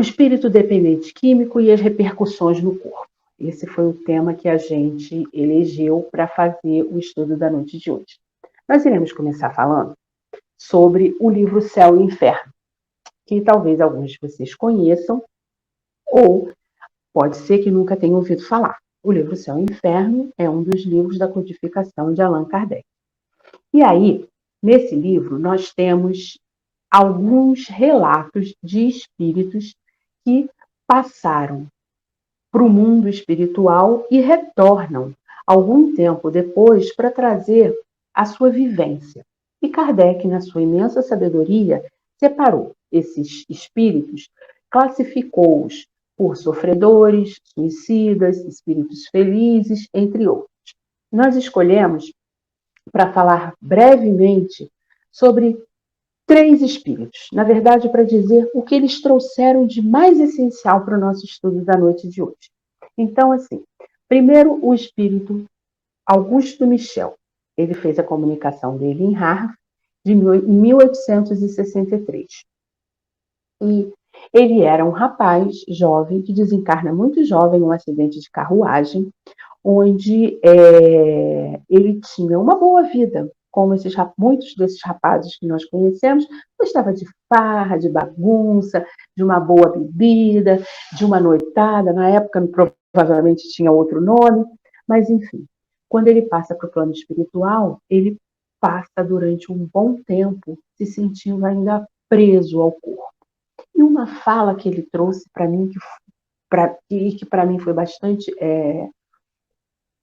espírito dependente químico e as repercussões no corpo. Esse foi o tema que a gente elegeu para fazer o estudo da noite de hoje. Nós iremos começar falando sobre o livro Céu e Inferno, que talvez alguns de vocês conheçam, ou pode ser que nunca tenham ouvido falar. O livro Céu e Inferno é um dos livros da codificação de Allan Kardec. E aí, nesse livro, nós temos alguns relatos de espíritos que passaram para o mundo espiritual e retornam algum tempo depois para trazer a sua vivência. E Kardec, na sua imensa sabedoria, separou esses espíritos, classificou-os por sofredores, suicidas, espíritos felizes, entre outros. Nós escolhemos para falar brevemente sobre 3 espíritos, na verdade, para dizer o que eles trouxeram de mais essencial para o nosso estudo da noite de hoje. Então, assim, primeiro o espírito Augusto Michel. Ele fez a comunicação dele em Harvard em 1863. E ele era um rapaz jovem, que desencarna muito jovem em um acidente de carruagem, onde ele tinha uma boa vida, como muitos desses rapazes que nós conhecemos, gostava de farra, de bagunça, de uma boa bebida, de uma noitada. Na época, provavelmente tinha outro nome, mas enfim. Quando ele passa para o plano espiritual, ele passa durante um bom tempo se sentindo ainda preso ao corpo. E uma fala que ele trouxe para mim, que para mim foi bastante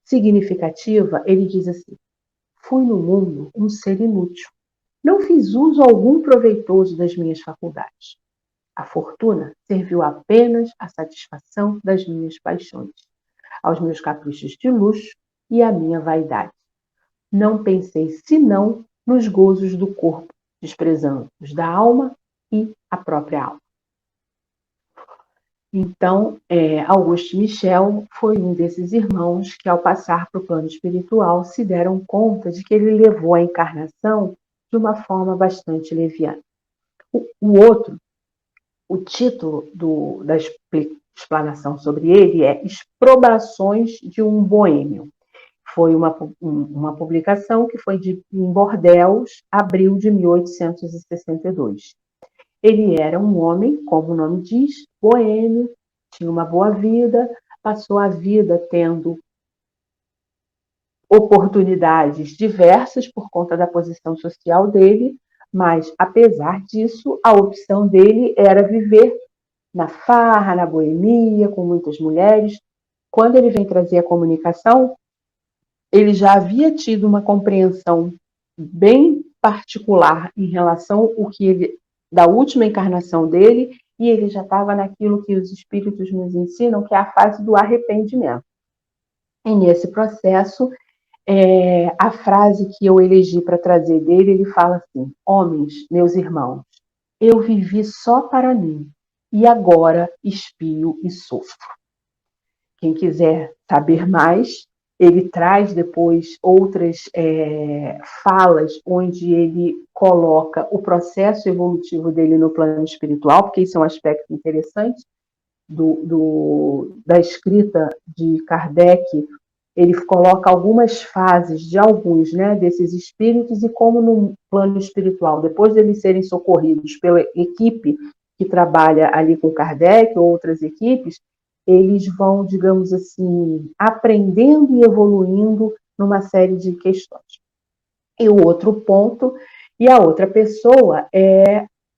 significativa, ele diz assim: fui no mundo um ser inútil. Não fiz uso algum proveitoso das minhas faculdades. A fortuna serviu apenas à satisfação das minhas paixões, aos meus caprichos de luxo e à minha vaidade. Não pensei senão nos gozos do corpo, desprezando os da alma e a própria alma. Então, Augusto Michel foi um desses irmãos que, ao passar para o plano espiritual, se deram conta de que ele levou a encarnação de uma forma bastante leviana. O título da explanação sobre ele é Exprobrações de um Boêmio. Foi uma publicação que foi em Bordeaux, abril de 1862. Ele era um homem, como o nome diz, boêmio, tinha uma boa vida, passou a vida tendo oportunidades diversas por conta da posição social dele, mas, apesar disso, a opção dele era viver na farra, na boemia, com muitas mulheres. Quando ele vem trazer a comunicação, ele já havia tido uma compreensão bem particular em relação ao que ele da última encarnação dele, e ele já estava naquilo que os espíritos nos ensinam, que é a fase do arrependimento. E nesse processo, a frase que eu elegi para trazer dele, ele fala assim: homens, meus irmãos, eu vivi só para mim, e agora expio e sofro. Quem quiser saber mais, ele traz depois outras falas onde ele coloca o processo evolutivo dele no plano espiritual, porque isso é um aspecto interessante da escrita de Kardec. Ele coloca algumas fases de alguns desses espíritos e como no plano espiritual, depois de eles serem socorridos pela equipe que trabalha ali com Kardec ou outras equipes, eles vão, digamos assim, aprendendo e evoluindo numa série de questões. E o outro ponto, e a outra pessoa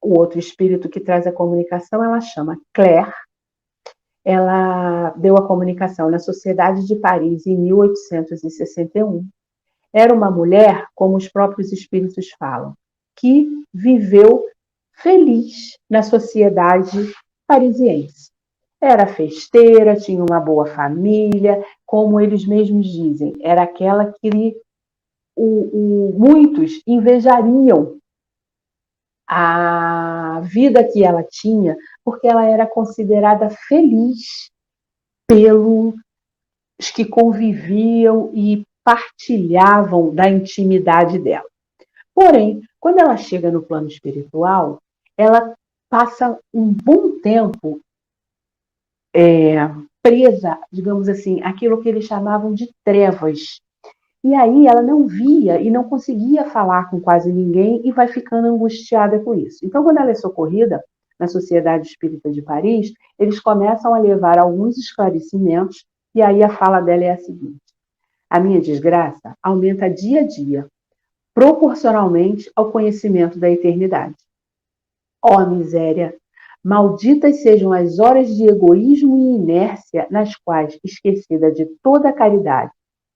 o outro espírito que traz a comunicação, ela chama Claire. Ela deu a comunicação na Sociedade de Paris em 1861. Era uma mulher, como os próprios espíritos falam, que viveu feliz na sociedade parisiense. Era festeira, tinha uma boa família, como eles mesmos dizem, era aquela que muitos invejariam a vida que ela tinha, porque ela era considerada feliz pelos que conviviam e partilhavam da intimidade dela. Porém, quando ela chega no plano espiritual, ela passa um bom tempo presa, digamos assim, àquilo que eles chamavam de trevas. E aí ela não via e não conseguia falar com quase ninguém e vai ficando angustiada com isso. Então, quando ela é socorrida na Sociedade Espírita de Paris, eles começam a levar alguns esclarecimentos e aí a fala dela é a seguinte: a minha desgraça aumenta dia a dia, proporcionalmente ao conhecimento da eternidade. Ó miséria! Malditas sejam as horas de egoísmo e inércia nas quais, esquecida de toda a caridade,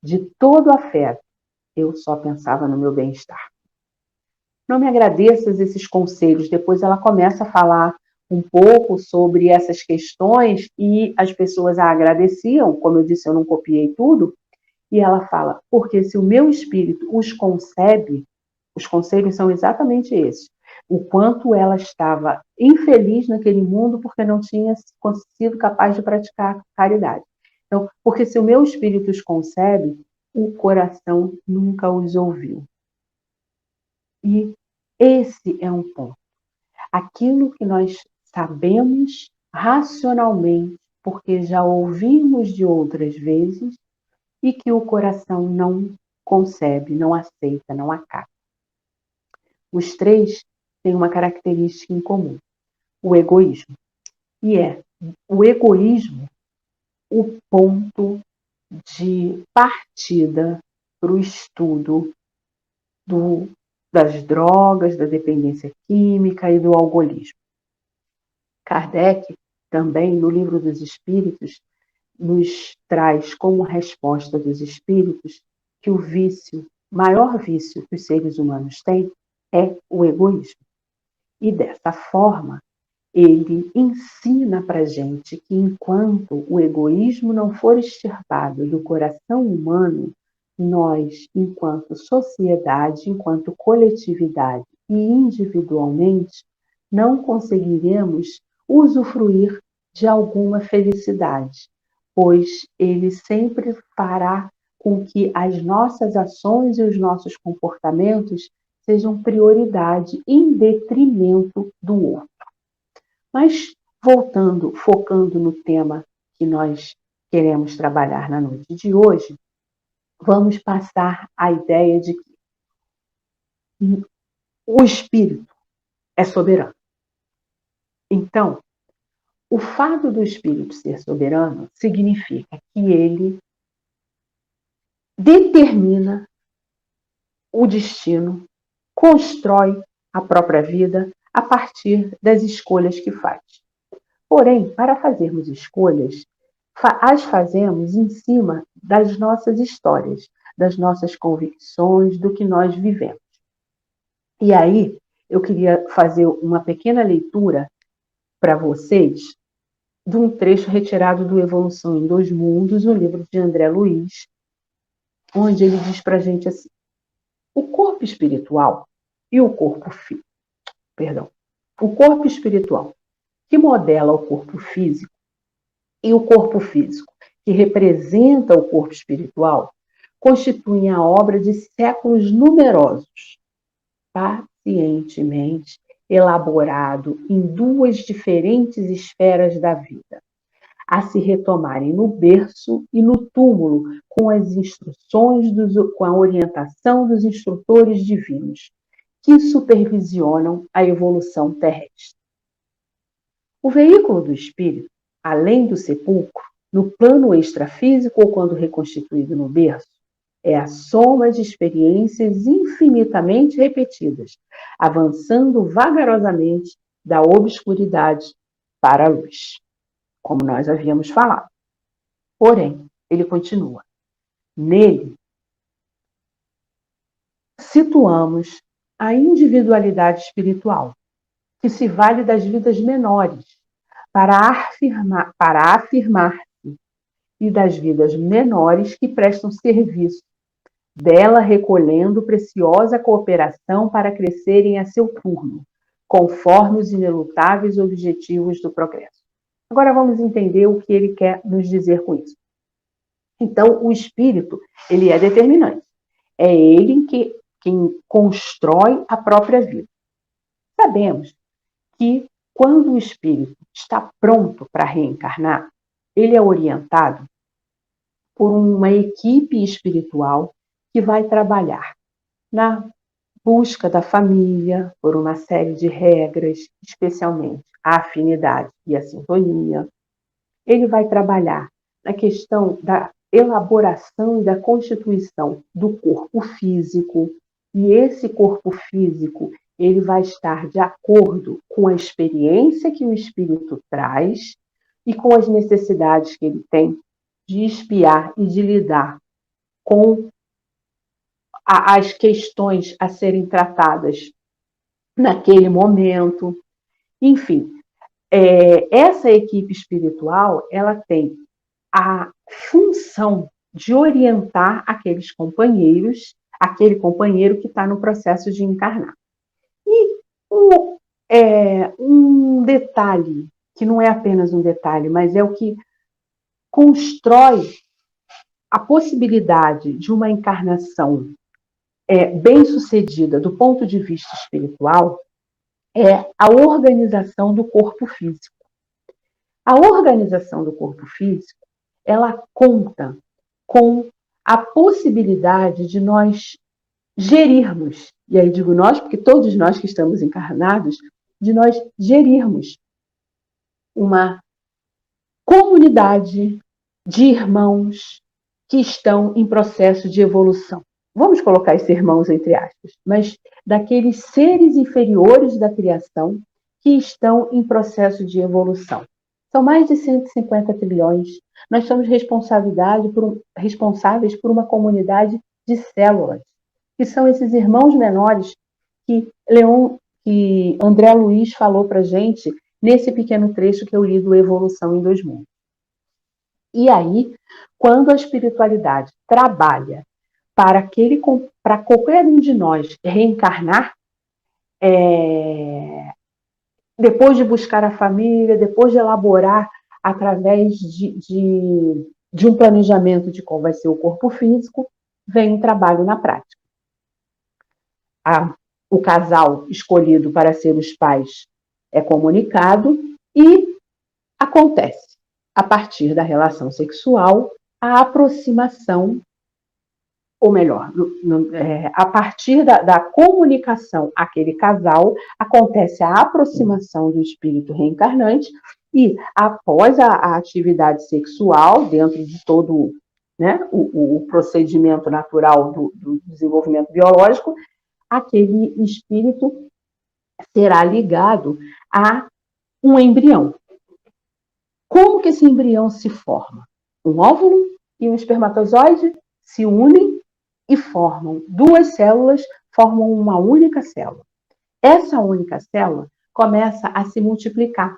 de todo o afeto, eu só pensava no meu bem-estar. Não me agradeças esses conselhos. Depois ela começa a falar um pouco sobre essas questões e as pessoas a agradeciam. Como eu disse, eu não copiei tudo. E ela fala, porque se o meu espírito os concebe, os conselhos são exatamente esses. O quanto ela estava infeliz naquele mundo porque não tinha sido capaz de praticar caridade. Então, porque se o meu espírito os concebe, o coração nunca os ouviu. E esse é um ponto. Aquilo que nós sabemos racionalmente, porque já ouvimos de outras vezes, e que o coração não concebe, não aceita, não acata. Os três têm uma característica em comum: o egoísmo. E é o egoísmo o ponto de partida para o estudo das drogas, da dependência química e do alcoolismo. Kardec, também, no Livro dos Espíritos, nos traz como resposta dos espíritos que o maior vício que os seres humanos têm é o egoísmo. E dessa forma, ele ensina para a gente que enquanto o egoísmo não for extirpado do coração humano, nós, enquanto sociedade, enquanto coletividade e individualmente, não conseguiremos usufruir de alguma felicidade, pois ele sempre fará com que as nossas ações e os nossos comportamentos sejam prioridade em detrimento do outro. Mas, voltando, focando no tema que nós queremos trabalhar na noite de hoje, vamos passar a ideia de que o espírito é soberano. Então, o fato do espírito ser soberano significa que ele determina o destino, constrói a própria vida a partir das escolhas que faz. Porém, para fazermos escolhas, as fazemos em cima das nossas histórias, das nossas convicções, do que nós vivemos. E aí, eu queria fazer uma pequena leitura para vocês de um trecho retirado do Evolução em Dois Mundos, o livro de André Luiz, onde ele diz para a gente assim: o corpo espiritual e o corpo o corpo espiritual que modela o corpo físico e o corpo físico que representa o corpo espiritual constituem a obra de séculos numerosos, pacientemente elaborado em duas diferentes esferas da vida, a se retomarem no berço e no túmulo com as instruções, com a orientação dos instrutores divinos, que supervisionam a evolução terrestre. O veículo do espírito, além do sepulcro, no plano extrafísico ou quando reconstituído no berço, é a soma de experiências infinitamente repetidas, avançando vagarosamente da obscuridade para a luz, como nós havíamos falado. Porém, ele continua: nele situamos a individualidade espiritual, que se vale das vidas menores para afirmar-se e das vidas menores que prestam serviço, dela recolhendo preciosa cooperação para crescerem a seu turno, conforme os inelutáveis objetivos do progresso. Agora vamos entender o que ele quer nos dizer com isso. Então, o espírito, ele é determinante. É ele quem constrói a própria vida. Sabemos que quando o espírito está pronto para reencarnar, ele é orientado por uma equipe espiritual que vai trabalhar na busca da família, por uma série de regras, especialmente a afinidade e a sintonia. Ele vai trabalhar na questão da elaboração e da constituição do corpo físico, e esse corpo físico ele vai estar de acordo com a experiência que o espírito traz e com as necessidades que ele tem de espiar e de lidar com as questões a serem tratadas naquele momento. Enfim, essa equipe espiritual ela tem a função de orientar aqueles companheiros, aquele companheiro que está no processo de encarnar. E um detalhe, que não é apenas um detalhe, mas é o que constrói a possibilidade de uma encarnação bem-sucedida do ponto de vista espiritual, é a organização do corpo físico. A organização do corpo físico, ela conta com a possibilidade de nós gerirmos, e aí digo nós, porque todos nós que estamos encarnados, de nós gerirmos uma comunidade de irmãos que estão em processo de evolução. Vamos colocar esses irmãos entre aspas, mas daqueles seres inferiores da criação que estão em processo de evolução. São mais de 150 trilhões. Nós somos responsáveis por uma comunidade de células, que são esses irmãos menores que André Luiz falou para a gente nesse pequeno trecho que eu li do Evolução em 2 Mundos. E aí, quando a espiritualidade trabalha para qualquer um de nós reencarnar, depois de buscar a família, depois de elaborar através de um planejamento de qual vai ser o corpo físico, vem um trabalho na prática. O casal escolhido para ser os pais é comunicado e acontece, a partir da relação sexual, a aproximação, ou melhor, a partir da comunicação àquele casal, acontece a aproximação do espírito reencarnante e, após a atividade sexual, dentro de todo, né, o procedimento natural do desenvolvimento biológico, aquele espírito será ligado a um embrião. Como que esse embrião se forma? Um óvulo e um espermatozoide se unem e formam 2 células, formam uma única célula. Essa única célula começa a se multiplicar.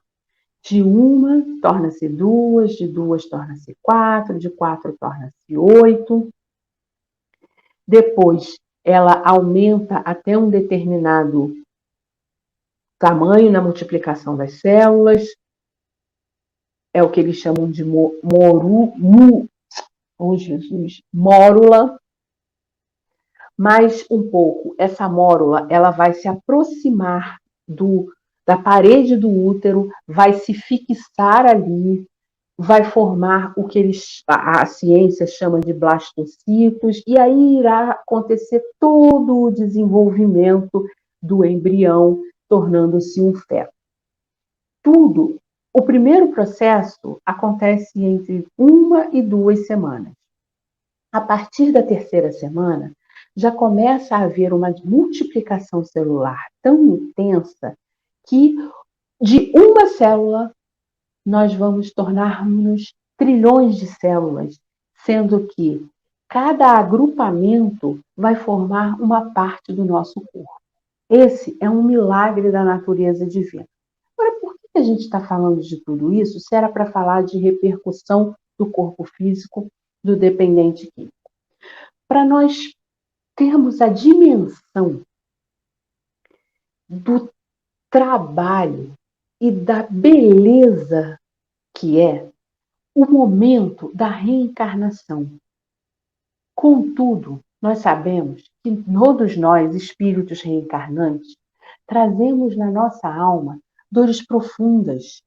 De 1 torna-se 2, de 2 torna-se 4, de 4 torna-se 8. Depois, ela aumenta até um determinado tamanho na multiplicação das células. É o que eles chamam de mórula. Mais um pouco, essa mórula ela vai se aproximar da parede do útero, vai se fixar ali, vai formar o que a ciência chama de blastocitos, e aí irá acontecer todo o desenvolvimento do embrião, tornando-se um feto. O primeiro processo acontece entre 1 e 2 semanas. A partir da 3ª semana, já começa a haver uma multiplicação celular tão intensa que de uma célula nós vamos tornar-nos trilhões de células, sendo que cada agrupamento vai formar uma parte do nosso corpo. Esse é um milagre da natureza divina. Agora, por que a gente está falando de tudo isso se era para falar de repercussão do corpo físico do dependente químico? Para nós termos a dimensão do trabalho e da beleza que é o momento da reencarnação. Contudo, nós sabemos que todos nós, espíritos reencarnantes, trazemos na nossa alma dores profundas.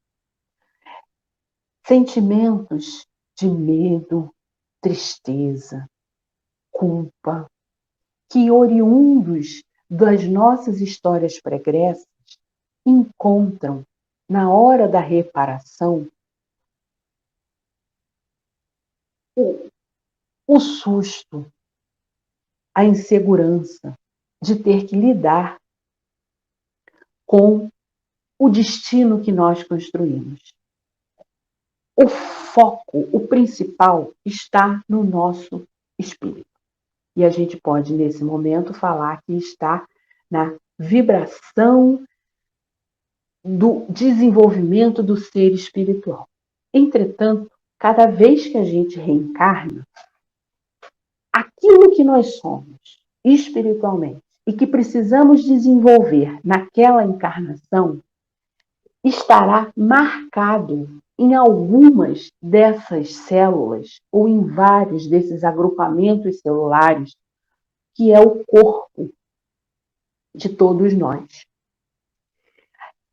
sentimentos de medo, tristeza, culpa, que oriundos das nossas histórias pregressas encontram, na hora da reparação, o susto, a insegurança de ter que lidar com o destino que nós construímos. O foco, o principal, está no nosso espírito. E a gente pode, nesse momento, falar que está na vibração do desenvolvimento do ser espiritual. Entretanto, cada vez que a gente reencarna, aquilo que nós somos espiritualmente e que precisamos desenvolver naquela encarnação estará marcado em algumas dessas células ou em vários desses agrupamentos celulares, que é o corpo de todos nós.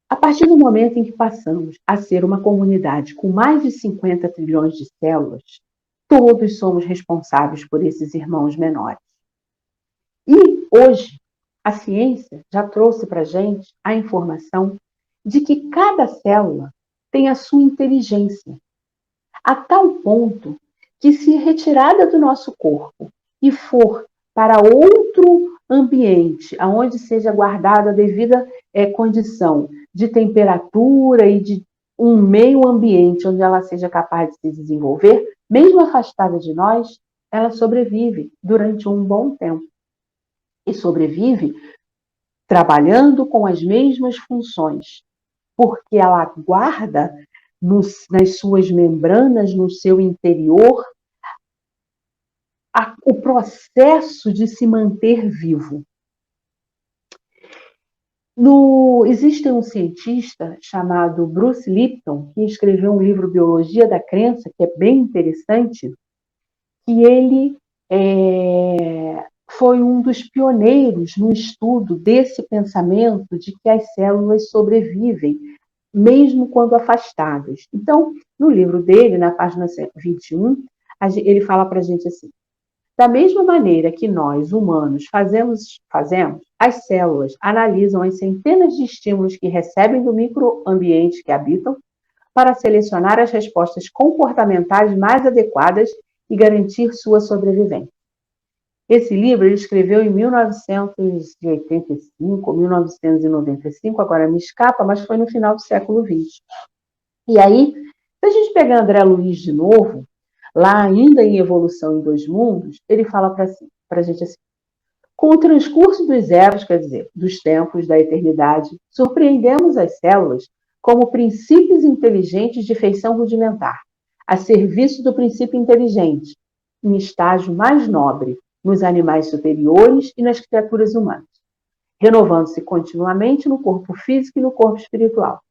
A partir do momento em que passamos a ser uma comunidade com mais de 50 trilhões de células, todos somos responsáveis por esses irmãos menores. E hoje, a ciência já trouxe para a gente a informação de que cada célula tem a sua inteligência, a tal ponto que, se retirada do nosso corpo e for para outro ambiente, onde seja guardada a devida condição de temperatura e de um meio ambiente onde ela seja capaz de se desenvolver, mesmo afastada de nós, ela sobrevive durante um bom tempo. E sobrevive trabalhando com as mesmas funções, porque ela guarda nas suas membranas, no seu interior, o processo de se manter vivo. Existe um cientista chamado Bruce Lipton, que escreveu um livro, Biologia da Crença, que é bem interessante, que ele foi um dos pioneiros no estudo desse pensamento de que as células sobrevivem, mesmo quando afastadas. Então, no livro dele, na página 21, ele fala para a gente assim: da mesma maneira que nós, humanos, fazemos, as células analisam as centenas de estímulos que recebem do microambiente que habitam para selecionar as respostas comportamentais mais adequadas e garantir sua sobrevivência. Esse livro ele escreveu em 1985, 1995, agora me escapa, mas foi no final do século XX. E aí, se a gente pegar André Luiz de novo, lá ainda em Evolução em Dois Mundos, ele fala para a gente assim: com o transcurso dos eras, quer dizer, dos tempos da eternidade, surpreendemos as células como princípios inteligentes de feição rudimentar, a serviço do princípio inteligente, em estágio mais nobre, nos animais superiores e nas criaturas humanas, renovando-se continuamente no corpo físico e no corpo espiritual,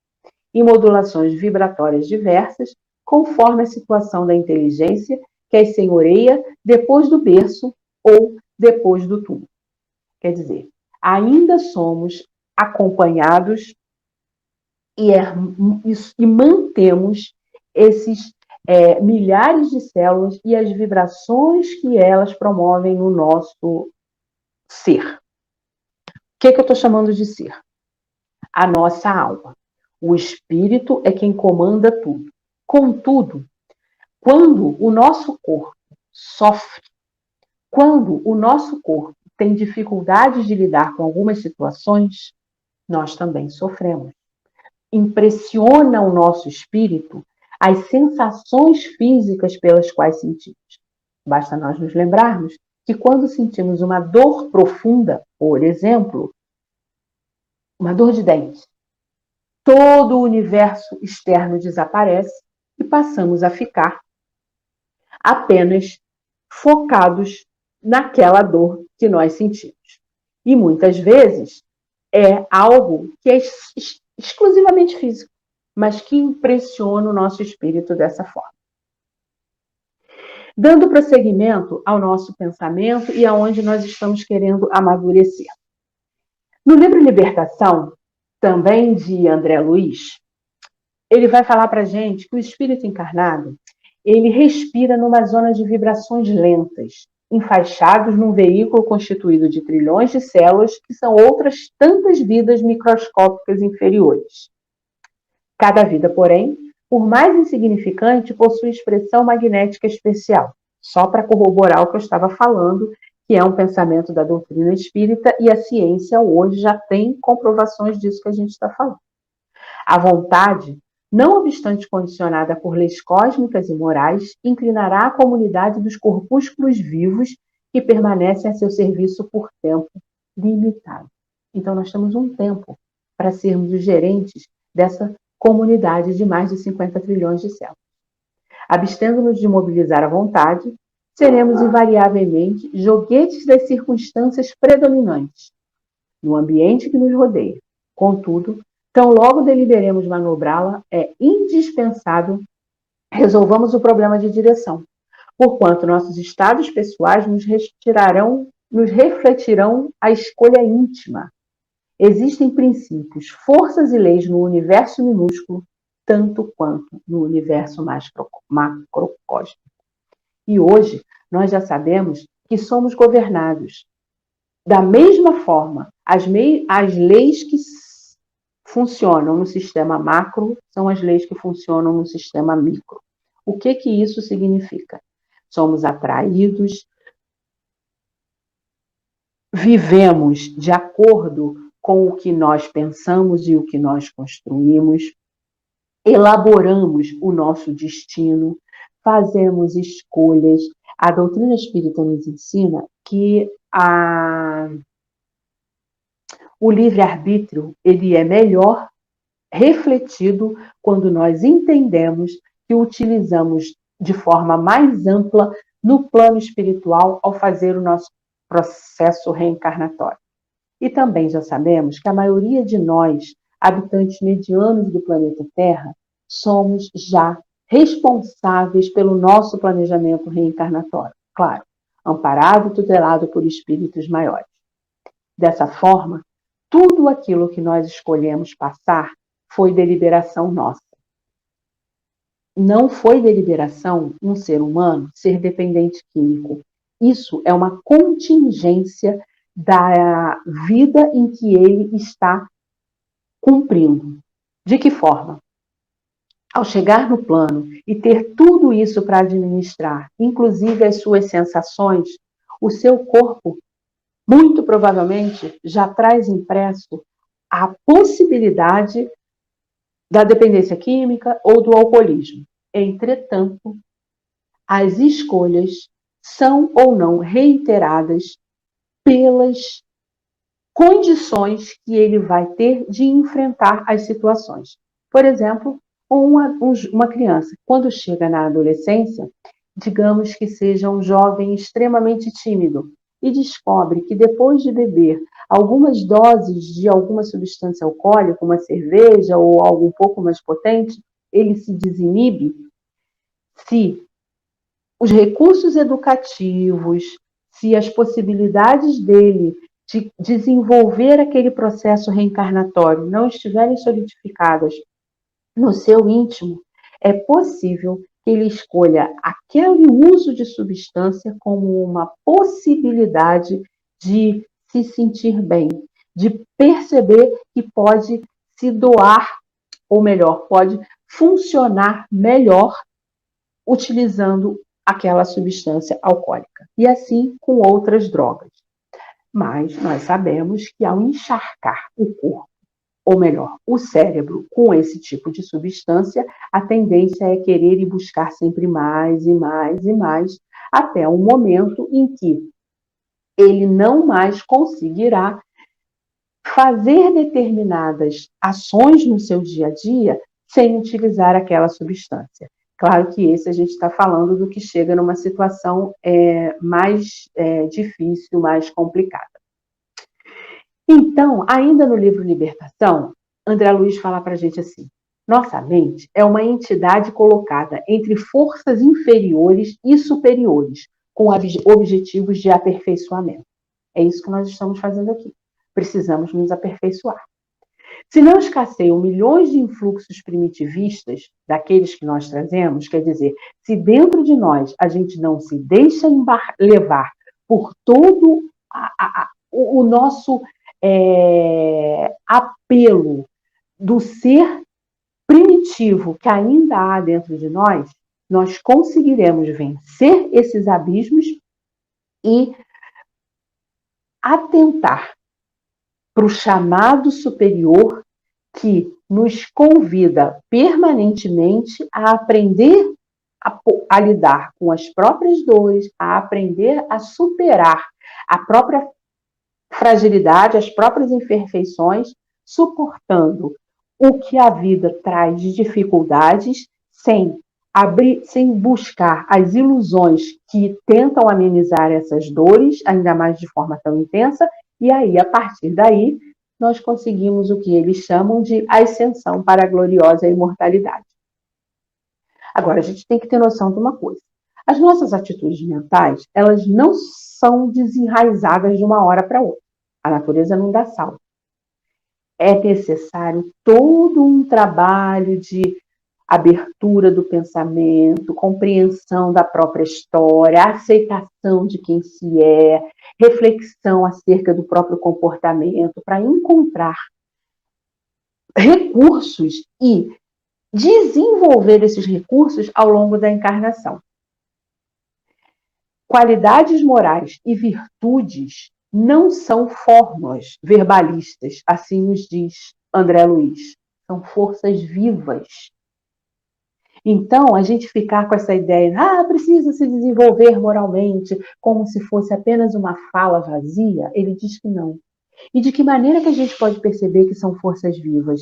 em modulações vibratórias diversas, conforme a situação da inteligência que as senhoreia depois do berço ou depois do túmulo. Quer dizer, ainda somos acompanhados e mantemos esses milhares de células e as vibrações que elas promovem no nosso ser. O que eu estou chamando de ser? A nossa alma. O espírito é quem comanda tudo. Contudo, quando o nosso corpo sofre, quando o nosso corpo tem dificuldades de lidar com algumas situações, nós também sofremos. Impressiona o nosso espírito as sensações físicas pelas quais sentimos. Basta nós nos lembrarmos que quando sentimos uma dor profunda, por exemplo, uma dor de dente, todo o universo externo desaparece e passamos a ficar apenas focados naquela dor que nós sentimos. E muitas vezes é algo que é exclusivamente físico, mas que impressiona o nosso espírito dessa forma. Dando prosseguimento ao nosso pensamento e aonde nós estamos querendo amadurecer. No livro Libertação, também de André Luiz, ele vai falar para a gente que o espírito encarnado, ele respira numa zona de vibrações lentas, enfaixados num veículo constituído de trilhões de células, que são outras tantas vidas microscópicas inferiores. Cada vida, porém, por mais insignificante, possui expressão magnética especial. Só para corroborar o que eu estava falando, que é um pensamento da doutrina espírita, e a ciência hoje já tem comprovações disso que a gente está falando. A vontade, não obstante condicionada por leis cósmicas e morais, inclinará a comunidade dos corpúsculos vivos que permanecem a seu serviço por tempo limitado. Então, nós temos um tempo para sermos os gerentes dessa comunidade de mais de 50 trilhões de células. Abstendo-nos de mobilizar a vontade, seremos invariavelmente joguetes das circunstâncias predominantes no ambiente que nos rodeia. Contudo, tão logo deliberemos manobrá-la, é indispensável resolvamos o problema de direção, porquanto nossos estados pessoais nos refletirão a escolha íntima. Existem princípios, forças e leis no universo minúsculo, tanto quanto no universo macrocósmico. E hoje nós já sabemos que somos governados. Da mesma forma, as leis que funcionam no sistema macro são as leis que funcionam no sistema micro. O que isso significa? Somos atraídos, vivemos de acordo com o que nós pensamos e o que nós construímos, elaboramos o nosso destino, fazemos escolhas. A doutrina espírita nos ensina que o livre-arbítrio ele é melhor refletido quando nós entendemos que o utilizamos de forma mais ampla no plano espiritual ao fazer o nosso processo reencarnatório. E também já sabemos que a maioria de nós, habitantes medianos do planeta Terra, somos já responsáveis pelo nosso planejamento reencarnatório. Claro, amparado e tutelado por espíritos maiores. Dessa forma, tudo aquilo que nós escolhemos passar foi deliberação nossa. Não foi deliberação um ser humano ser dependente químico. Isso é uma contingência da vida em que ele está cumprindo. De que forma? Ao chegar no plano e ter tudo isso para administrar, inclusive as suas sensações, o seu corpo, muito provavelmente, já traz impresso a possibilidade da dependência química ou do alcoolismo. Entretanto, as escolhas são ou não reiteradas pelas condições que ele vai ter de enfrentar as situações. Por exemplo, uma criança, quando chega na adolescência, digamos que seja um jovem extremamente tímido e descobre que depois de beber algumas doses de alguma substância alcoólica, uma cerveja ou algo um pouco mais potente, ele se desinibe. Se os recursos educativos, se as possibilidades dele de desenvolver aquele processo reencarnatório não estiverem solidificadas no seu íntimo, é possível que ele escolha aquele uso de substância como uma possibilidade de se sentir bem, de perceber que pode se doar, ou melhor, pode funcionar melhor utilizando aquela substância alcoólica. E assim com outras drogas. Mas nós sabemos que ao encharcar o corpo, ou melhor, o cérebro com esse tipo de substância, a tendência é querer ir buscar sempre mais e mais e mais, até um momento em que ele não mais conseguirá fazer determinadas ações no seu dia a dia sem utilizar aquela substância. Claro que esse a gente está falando do que chega numa situação mais difícil, mais complicada. Então, ainda no livro Libertação, André Luiz fala para a gente assim: nossa mente é uma entidade colocada entre forças inferiores e superiores, com objetivos de aperfeiçoamento. É isso que nós estamos fazendo aqui. Precisamos nos aperfeiçoar. Se não escasseiam milhões de influxos primitivistas, daqueles que nós trazemos, quer dizer, se dentro de nós a gente não se deixa levar por todo o nosso apelo do ser primitivo que ainda há dentro de nós, nós conseguiremos vencer esses abismos e atentar para o chamado superior que nos convida permanentemente a aprender a lidar com as próprias dores, a aprender a superar a própria fragilidade, as próprias imperfeições, suportando o que a vida traz de dificuldades, sem buscar as ilusões que tentam amenizar essas dores, ainda mais de forma tão intensa, e aí, a partir daí, nós conseguimos o que eles chamam de ascensão para a gloriosa imortalidade. Agora, a gente tem que ter noção de uma coisa. As nossas atitudes mentais, elas não são desenraizadas de uma hora para outra. A natureza não dá salto. É necessário todo um trabalho de abertura do pensamento, compreensão da própria história, aceitação de quem se é, reflexão acerca do próprio comportamento, para encontrar recursos e desenvolver esses recursos ao longo da encarnação. Qualidades morais e virtudes não são fórmulas verbalistas, assim nos diz André Luiz. São forças vivas. Então, a gente ficar com essa ideia, precisa se desenvolver moralmente, como se fosse apenas uma fala vazia, ele diz que não. E de que maneira que a gente pode perceber que são forças vivas?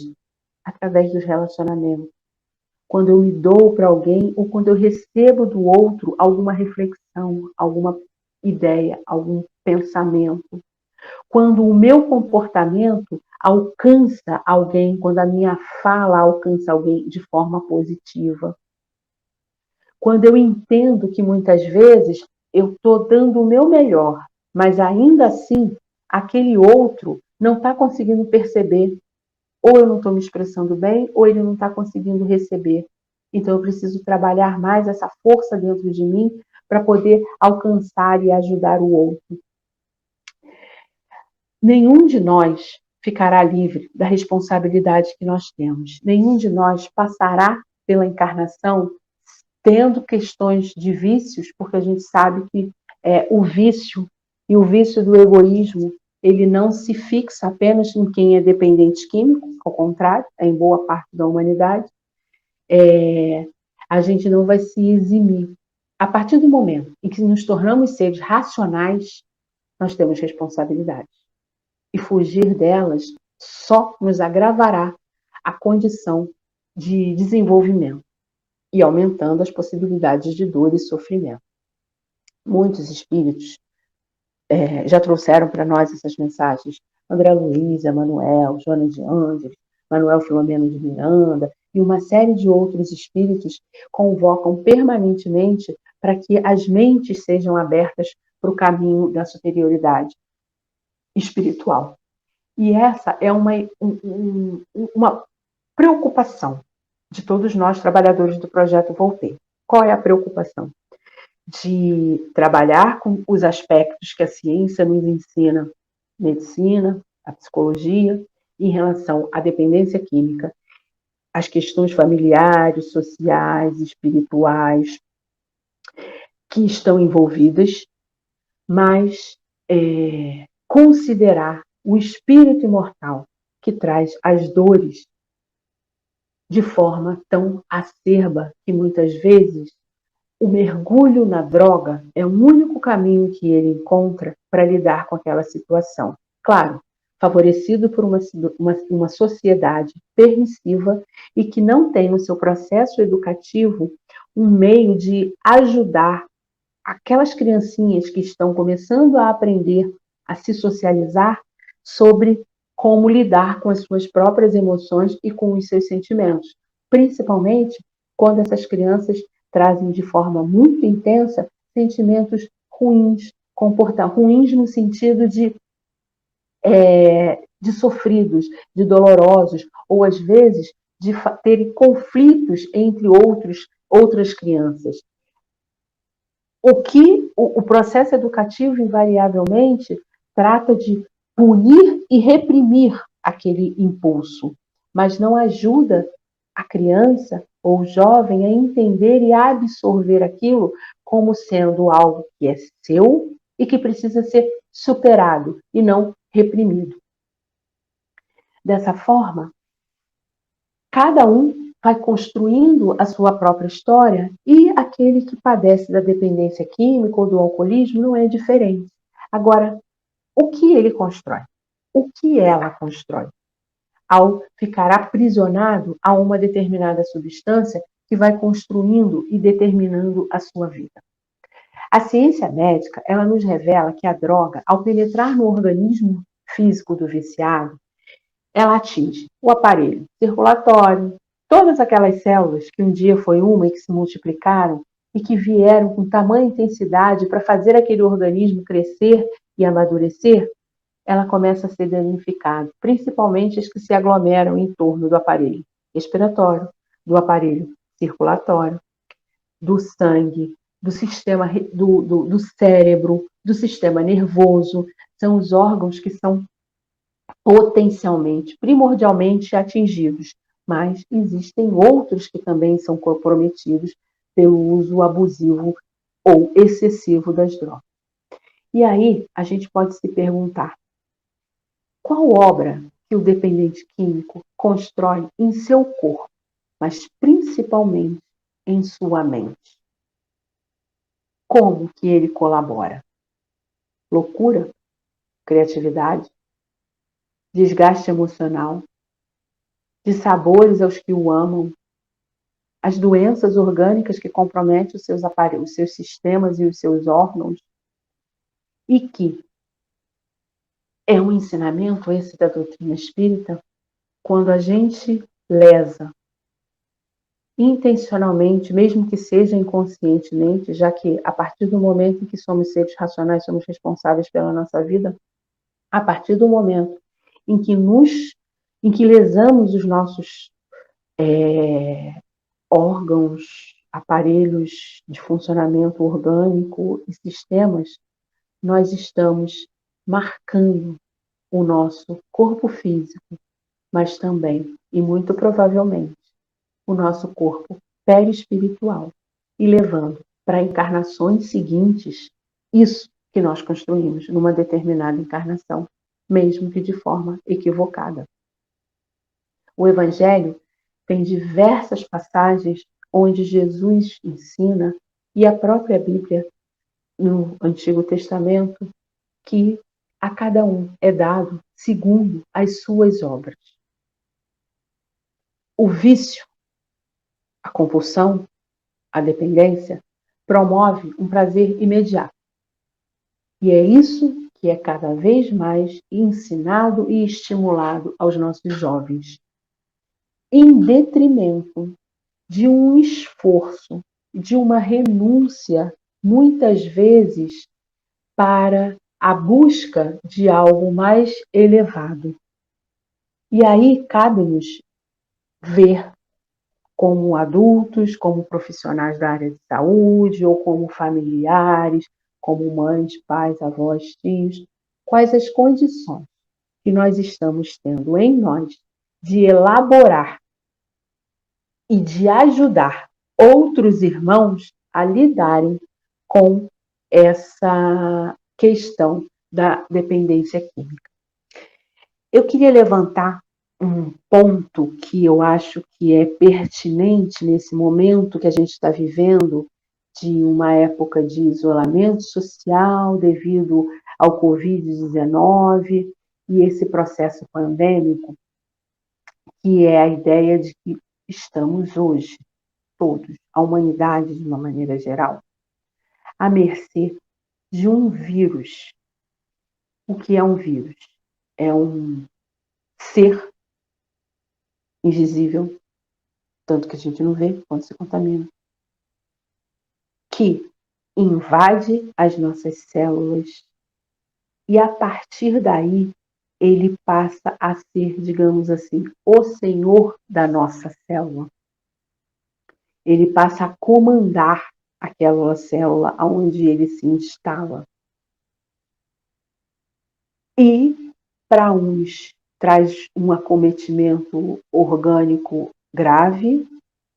Através dos relacionamentos. Quando eu me dou para alguém ou quando eu recebo do outro alguma reflexão, alguma ideia, algum pensamento. Quando o meu comportamento alcança alguém, quando a minha fala alcança alguém de forma positiva. Quando eu entendo que muitas vezes eu estou dando o meu melhor, mas ainda assim aquele outro não está conseguindo perceber. Ou eu não estou me expressando bem, ou ele não está conseguindo receber. Então eu preciso trabalhar mais essa força dentro de mim para poder alcançar e ajudar o outro. Nenhum de nós ficará livre da responsabilidade que nós temos. Nenhum de nós passará pela encarnação tendo questões de vícios, porque a gente sabe que o vício e o vício do egoísmo, ele não se fixa apenas em quem é dependente químico, ao contrário, é em boa parte da humanidade. A gente não vai se eximir. A partir do momento em que nos tornamos seres racionais, nós temos responsabilidades. E fugir delas só nos agravará a condição de desenvolvimento e aumentando as possibilidades de dor e sofrimento. Muitos espíritos já trouxeram para nós essas mensagens. André Luiz, Emanuel, Joana de Ângeles, Manuel Filomeno de Miranda e uma série de outros espíritos convocam permanentemente para que as mentes sejam abertas para o caminho da superioridade espiritual. E essa é uma preocupação de todos nós, trabalhadores do Projeto Voltei. Qual é a preocupação? De trabalhar com os aspectos que a ciência nos ensina, medicina, a psicologia, em relação à dependência química, as questões familiares, sociais, espirituais, que estão envolvidas, mas considerar o espírito imortal que traz as dores de forma tão acerba que muitas vezes o mergulho na droga é o único caminho que ele encontra para lidar com aquela situação. Claro, favorecido por uma sociedade permissiva e que não tem no seu processo educativo um meio de ajudar aquelas criancinhas que estão começando a aprender a se socializar sobre como lidar com as suas próprias emoções e com os seus sentimentos, principalmente quando essas crianças trazem de forma muito intensa sentimentos ruins, ruins no sentido de de sofridos, de dolorosos, ou às vezes de terem conflitos entre outras crianças. O processo educativo, invariavelmente, trata de punir e reprimir aquele impulso, mas não ajuda a criança ou o jovem a entender e a absorver aquilo como sendo algo que é seu e que precisa ser superado e não reprimido. Dessa forma, cada um vai construindo a sua própria história e aquele que padece da dependência química ou do alcoolismo não é diferente. Agora, o que ele constrói? O que ela constrói? Ao ficar aprisionado a uma determinada substância que vai construindo e determinando a sua vida. A ciência médica, ela nos revela que a droga, ao penetrar no organismo físico do viciado, ela atinge o aparelho circulatório, todas aquelas células que um dia foi uma e que se multiplicaram e que vieram com tamanha intensidade para fazer aquele organismo crescer e amadurecer, ela começa a ser danificada, principalmente as que se aglomeram em torno do aparelho respiratório, do aparelho circulatório, do sangue, do sistema do cérebro, do sistema nervoso. São os órgãos que são potencialmente, primordialmente atingidos, mas existem outros que também são comprometidos pelo uso abusivo ou excessivo das drogas. E aí a gente pode se perguntar: qual obra que o dependente químico constrói em seu corpo, mas principalmente em sua mente? Como que ele colabora? Loucura? Criatividade? Desgaste emocional? Dissabores aos que o amam? As doenças orgânicas que comprometem os seus aparelhos, os seus sistemas e os seus órgãos? E que é um ensinamento esse da doutrina espírita, quando a gente lesa intencionalmente, mesmo que seja inconscientemente, já que a partir do momento em que somos seres racionais, somos responsáveis pela nossa vida, a partir do momento em que lesamos os nossos órgãos, aparelhos de funcionamento orgânico e sistemas, nós estamos marcando o nosso corpo físico, mas também, e muito provavelmente, o nosso corpo perispiritual e levando para encarnações seguintes isso que nós construímos numa determinada encarnação, mesmo que de forma equivocada. O Evangelho tem diversas passagens onde Jesus ensina, e a própria Bíblia, no Antigo Testamento, que a cada um é dado segundo as suas obras. O vício, a compulsão, a dependência, promove um prazer imediato. E é isso que é cada vez mais ensinado e estimulado aos nossos jovens, em detrimento de um esforço, de uma renúncia, muitas vezes, para a busca de algo mais elevado. E aí cabe-nos ver, como adultos, como profissionais da área de saúde, ou como familiares, como mães, pais, avós, tios, quais as condições que nós estamos tendo em nós de elaborar e de ajudar outros irmãos a lidarem com essa questão da dependência química. Eu queria levantar um ponto que eu acho que é pertinente nesse momento que a gente está vivendo, de uma época de isolamento social devido ao Covid-19 e esse processo pandêmico, que é a ideia de que estamos hoje, todos, a humanidade de uma maneira geral, à mercê de um vírus. O que é um vírus? É um ser invisível, tanto que a gente não vê quando se contamina, que invade as nossas células e, a partir daí, ele passa a ser, digamos assim, o senhor da nossa célula. Ele passa a comandar aquela célula onde ele se instala. E, para uns, traz um acometimento orgânico grave,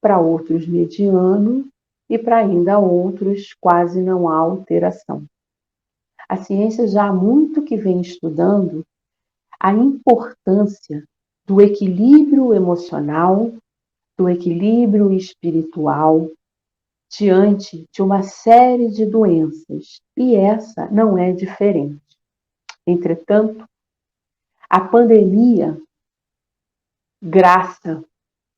para outros mediano e para ainda outros quase não há alteração. A ciência já há muito que vem estudando a importância do equilíbrio emocional, do equilíbrio espiritual diante de uma série de doenças, e essa não é diferente. Entretanto, a pandemia, graça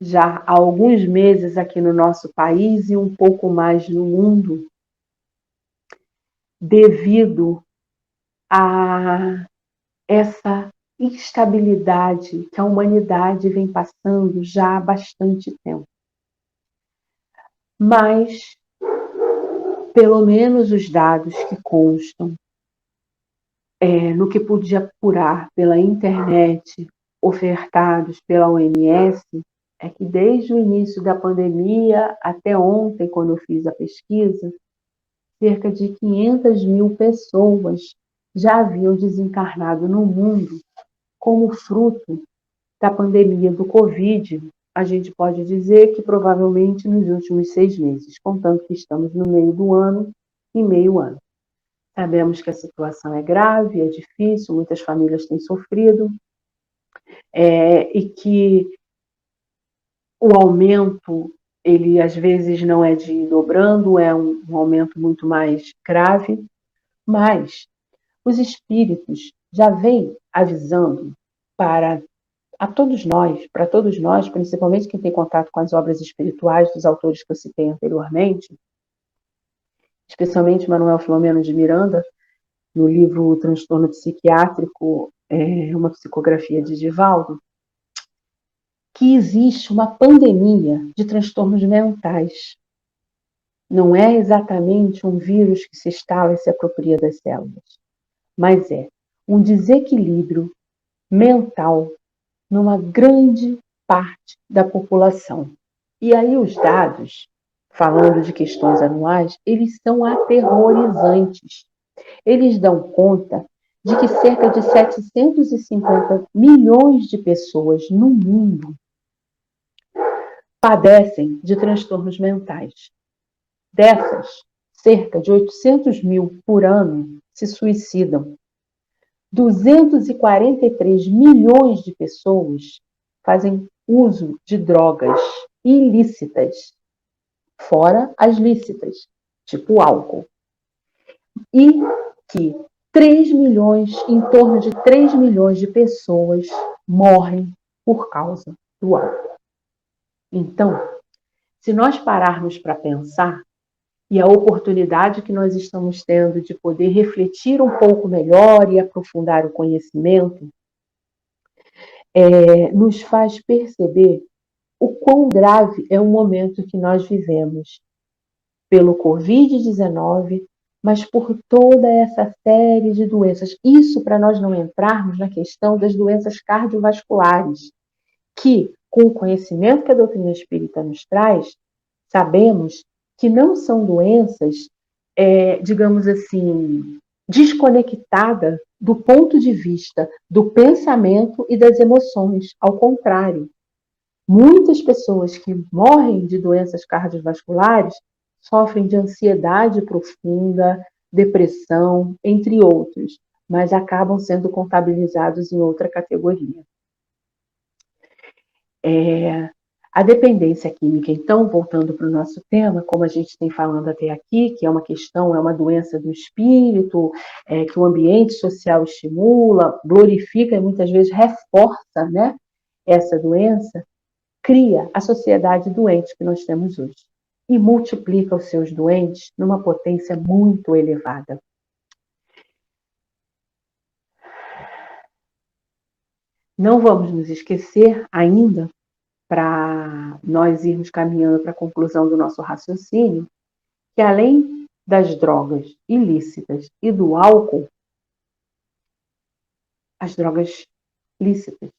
já há alguns meses aqui no nosso país e um pouco mais no mundo, devido a essa instabilidade que a humanidade vem passando já há bastante tempo. Mas, pelo menos os dados que constam no que pude apurar pela internet, ofertados pela OMS, é que desde o início da pandemia até ontem, quando eu fiz a pesquisa, cerca de 500 mil pessoas já haviam desencarnado no mundo como fruto da pandemia do Covid. A gente pode dizer que provavelmente nos últimos 6 meses, contando que estamos no meio do ano e meio ano. Sabemos que a situação é grave, é difícil, muitas famílias têm sofrido, e que o aumento, ele às vezes não é de ir dobrando, é um aumento muito mais grave, mas os espíritos já vêm avisando para todos nós, principalmente quem tem contato com as obras espirituais dos autores que eu citei anteriormente, especialmente Manuel Filomeno de Miranda, no livro Transtorno Psiquiátrico, uma psicografia de Divaldo, que existe uma pandemia de transtornos mentais. Não é exatamente um vírus que se instala e se apropria das células, mas é um desequilíbrio mental numa grande parte da população. E aí os dados, falando de questões anuais, eles são aterrorizantes. Eles dão conta de que cerca de 750 milhões de pessoas no mundo padecem de transtornos mentais. Dessas, cerca de 800 mil por ano se suicidam. 243 milhões de pessoas fazem uso de drogas ilícitas, fora as lícitas, tipo álcool. E que 3 milhões, em torno de 3 milhões de pessoas morrem por causa do álcool. Então, se nós pararmos para pensar, e a oportunidade que nós estamos tendo de poder refletir um pouco melhor e aprofundar o conhecimento, nos faz perceber o quão grave é o momento que nós vivemos pelo Covid-19, mas por toda essa série de doenças. Isso para nós não entrarmos na questão das doenças cardiovasculares, que, com o conhecimento que a doutrina espírita nos traz, sabemos que não são doenças, digamos assim, desconectadas do ponto de vista do pensamento e das emoções. Ao contrário, muitas pessoas que morrem de doenças cardiovasculares sofrem de ansiedade profunda, depressão, entre outros, mas acabam sendo contabilizados em outra categoria. A dependência química, então, voltando para o nosso tema, como a gente tem falando até aqui, que é uma questão, é uma doença do espírito, que o ambiente social estimula, glorifica e muitas vezes reforça, né, essa doença, cria a sociedade doente que nós temos hoje e multiplica os seus doentes numa potência muito elevada. Não vamos nos esquecer ainda, para nós irmos caminhando para a conclusão do nosso raciocínio, que além das drogas ilícitas e do álcool, as drogas lícitas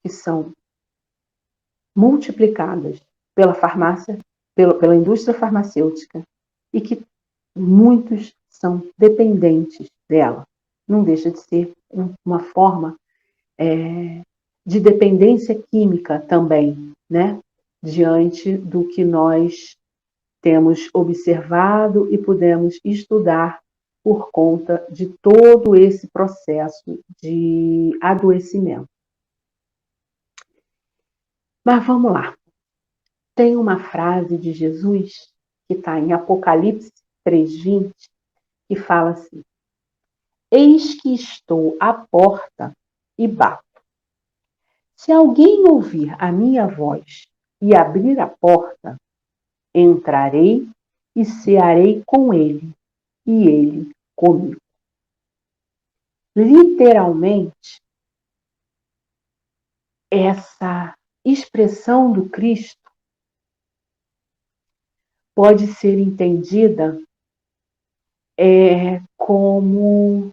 que são multiplicadas pela farmácia, pela indústria farmacêutica, e que muitos são dependentes dela. Não deixa de ser uma forma de dependência química também, né? Diante do que nós temos observado e pudemos estudar por conta de todo esse processo de adoecimento. Mas vamos lá. Tem uma frase de Jesus que está em Apocalipse 3:20 que fala assim: Eis que estou à porta e bato. Se alguém ouvir a minha voz e abrir a porta, entrarei e cearei com ele e ele comigo. Literalmente, essa expressão do Cristo pode ser entendida como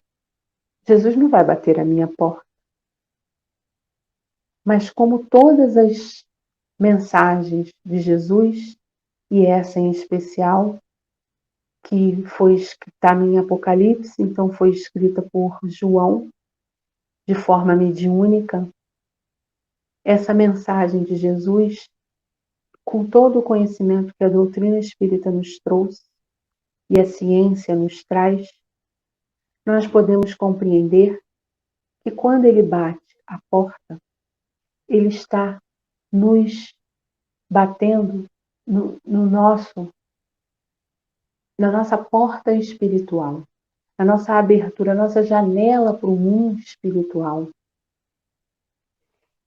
Jesus não vai bater a minha porta, mas como todas as mensagens de Jesus, e essa em especial, que está em Apocalipse, então foi escrita por João, de forma mediúnica, essa mensagem de Jesus, com todo o conhecimento que a doutrina espírita nos trouxe e a ciência nos traz, nós podemos compreender que quando ele bate a porta, ele está nos batendo na nossa porta espiritual, na nossa abertura, a nossa janela para o mundo espiritual.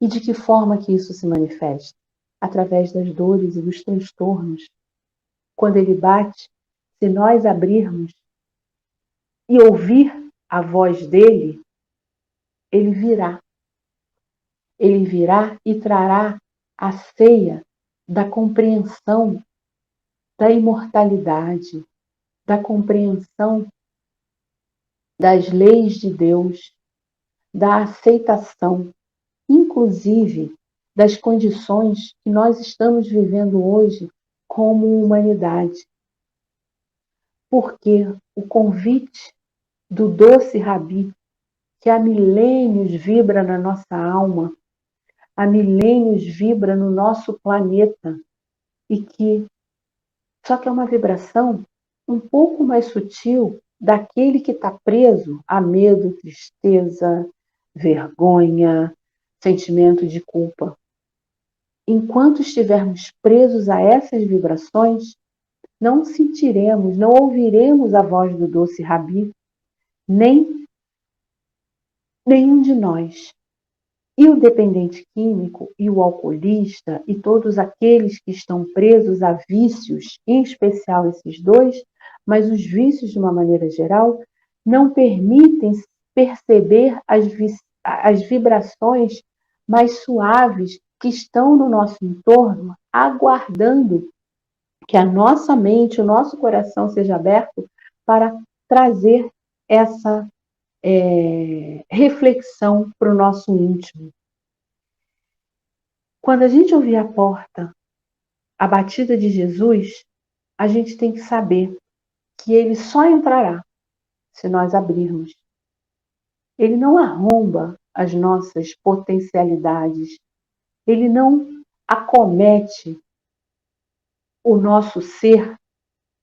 E de que forma que isso se manifesta? Através das dores e dos transtornos. Quando ele bate, se nós abrirmos e ouvir a voz dele, ele virá. Ele virá e trará a ceia da compreensão da imortalidade, da compreensão das leis de Deus, da aceitação, inclusive das condições que nós estamos vivendo hoje como humanidade. Porque o convite do doce Rabi, que há milênios vibra na nossa alma, há milênios vibra no nosso planeta, e que só que é uma vibração um pouco mais sutil daquele que está preso a medo, tristeza, vergonha, sentimento de culpa. Enquanto estivermos presos a essas vibrações, não sentiremos, não ouviremos a voz do doce Rabi, nem nenhum de nós. E o dependente químico e o alcoolista e todos aqueles que estão presos a vícios, em especial esses dois, mas os vícios de uma maneira geral, não permitem perceber as vibrações mais suaves que estão no nosso entorno, aguardando que a nossa mente, o nosso coração seja aberto para trazer essa reflexão para o nosso íntimo. Quando a gente ouvir a porta, a batida de Jesus, a gente tem que saber que ele só entrará se nós abrirmos. Ele não arromba as nossas potencialidades, ele não acomete o nosso ser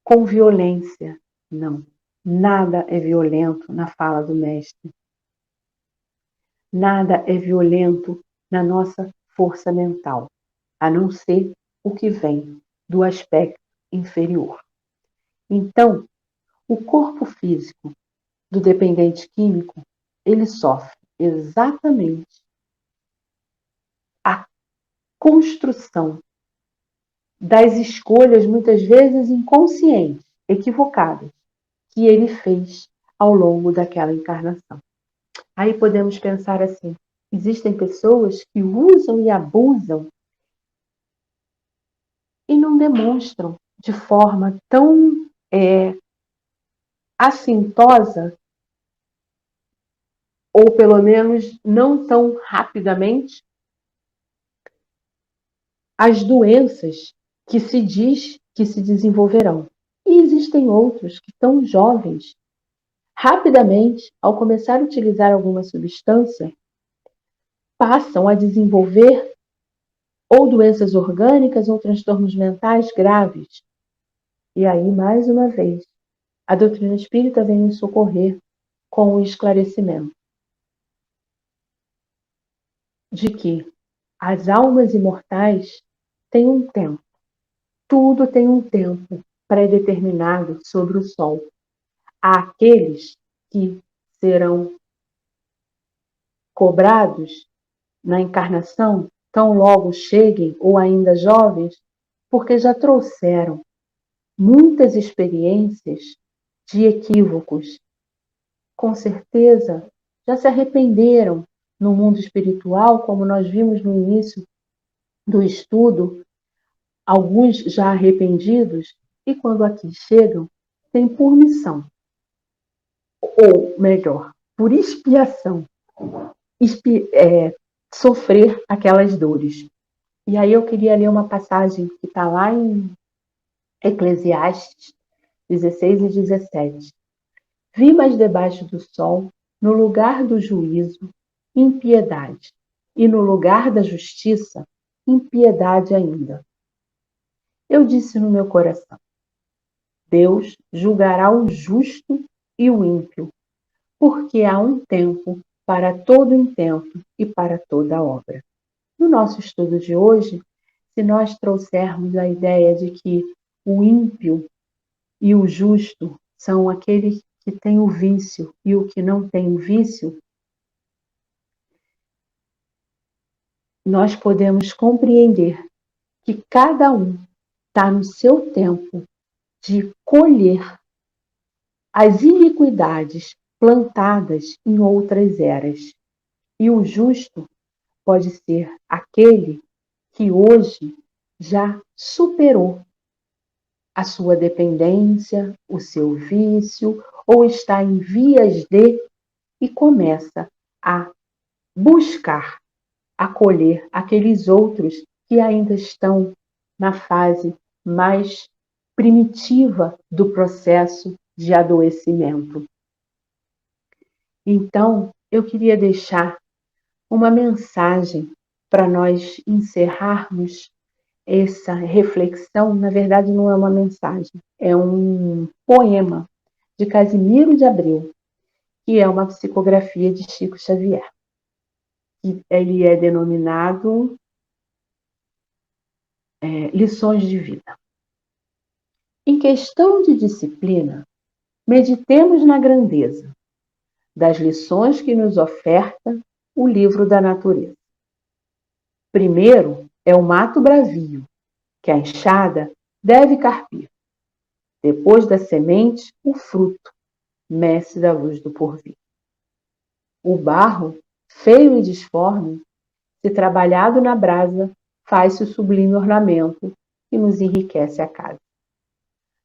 com violência. Não, nada é violento na fala do Mestre. Nada é violento na nossa força mental, a não ser o que vem do aspecto inferior. Então, o corpo físico do dependente químico, ele sofre exatamente a construção das escolhas, muitas vezes inconscientes, equivocadas, que ele fez ao longo daquela encarnação. Aí podemos pensar assim, existem pessoas que usam e abusam e não demonstram de forma tão assintosa ou pelo menos não tão rapidamente, as doenças que se diz que se desenvolverão. E existem outros que tão jovens, rapidamente, ao começar a utilizar alguma substância, passam a desenvolver ou doenças orgânicas ou transtornos mentais graves. E aí, mais uma vez, a doutrina espírita vem nos socorrer com o esclarecimento de que as almas imortais têm um tempo. Tudo tem um tempo pré-determinado sobre o sol. Há aqueles que serão cobrados na encarnação, tão logo cheguem ou ainda jovens, porque já trouxeram muitas experiências de equívocos. Com certeza, já se arrependeram no mundo espiritual, como nós vimos no início do estudo, alguns já arrependidos, e quando aqui chegam, têm por missão, ou melhor, por expiação, sofrer aquelas dores. E aí eu queria ler uma passagem que está lá em Eclesiastes 16 e 17. Vi, mas debaixo do sol, no lugar do juízo, impiedade, e no lugar da justiça, impiedade ainda. Eu disse no meu coração: Deus julgará o justo e o ímpio, porque há um tempo para todo intento e para toda obra. No nosso estudo de hoje, se nós trouxermos a ideia de que o ímpio e o justo são aquele que tem o vício e o que não tem o vício, nós podemos compreender que cada um está no seu tempo de colher as iniquidades plantadas em outras eras. E o justo pode ser aquele que hoje já superou a sua dependência, o seu vício, ou está em vias de e começa a buscar acolher aqueles outros que ainda estão na fase mais primitiva do processo de adoecimento. Então, eu queria deixar uma mensagem para nós encerrarmos essa reflexão. Na verdade, não é uma mensagem, é um poema de Casimiro de Abreu, que é uma psicografia de Chico Xavier. Ele é denominado Lições de Vida. Em questão de disciplina, meditemos na grandeza das lições que nos oferta o livro da natureza. Primeiro é o mato bravio, que a enxada deve carpir. Depois da semente, o fruto, mestre da luz do porvir. O barro, feio e disforme, se trabalhado na brasa, faz-se o sublime ornamento que nos enriquece a casa.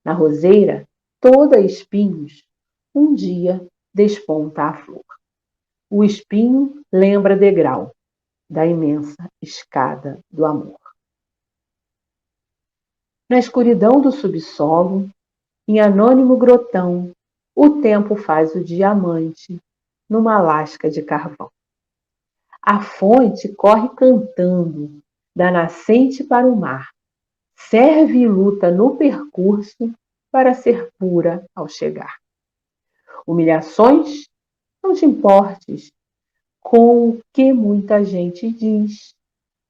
Na roseira, toda espinhos, um dia desponta a flor. O espinho lembra degrau da imensa escada do amor. Na escuridão do subsolo, em anônimo grotão, o tempo faz o diamante numa lasca de carvão. A fonte corre cantando, da nascente para o mar, serve e luta no percurso para ser pura ao chegar. Humilhações, não te importes com o que muita gente diz.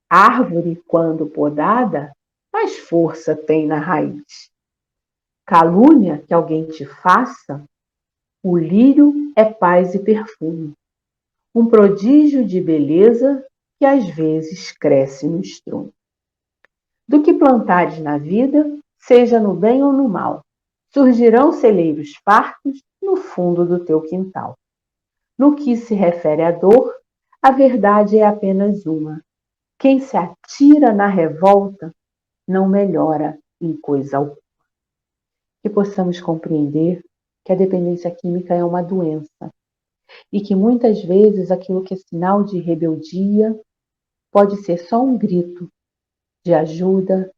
Árvore, quando podada, mais força tem na raiz. Calúnia que alguém te faça, o lírio é paz e perfume. Um prodígio de beleza que às vezes cresce no estrume. Do que plantares na vida, seja no bem ou no mal, surgirão celeiros fartos no fundo do teu quintal. No que se refere à dor, a verdade é apenas uma. Quem se atira na revolta não melhora em coisa alguma. Que possamos compreender que a dependência química é uma doença e que muitas vezes aquilo que é sinal de rebeldia pode ser só um grito de ajuda,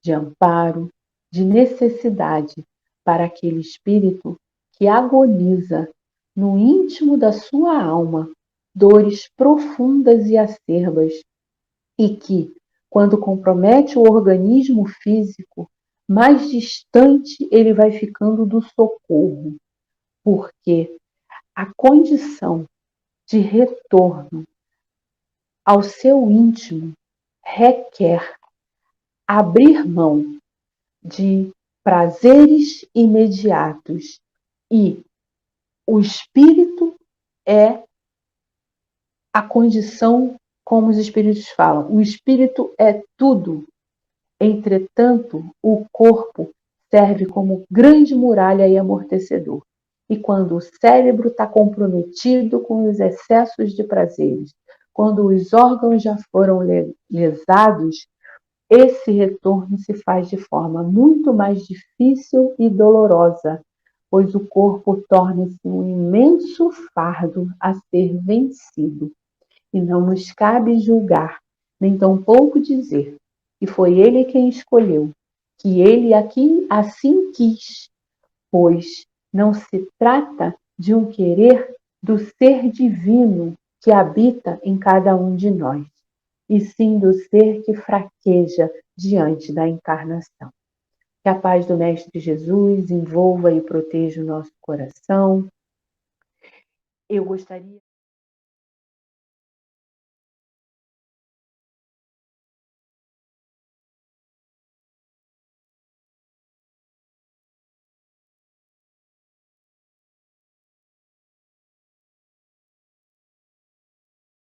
de amparo, de necessidade para aquele espírito que agoniza no íntimo da sua alma dores profundas e acerbas e que, quando compromete o organismo físico, mais distante ele vai ficando do socorro, porque a condição de retorno ao seu íntimo requer abrir mão de prazeres imediatos e o espírito é a condição, como os espíritos falam, o espírito é tudo. Entretanto, o corpo serve como grande muralha e amortecedor. E quando o cérebro está comprometido com os excessos de prazeres, quando os órgãos já foram lesados, esse retorno se faz de forma muito mais difícil e dolorosa, pois o corpo torna-se um imenso fardo a ser vencido. E não nos cabe julgar, nem tampouco dizer que foi ele quem escolheu, que ele aqui assim quis, pois não se trata de um querer do ser divino que habita em cada um de nós, e sim do ser que fraqueja diante da encarnação. Que a paz do Mestre Jesus envolva e proteja o nosso coração. Eu gostaria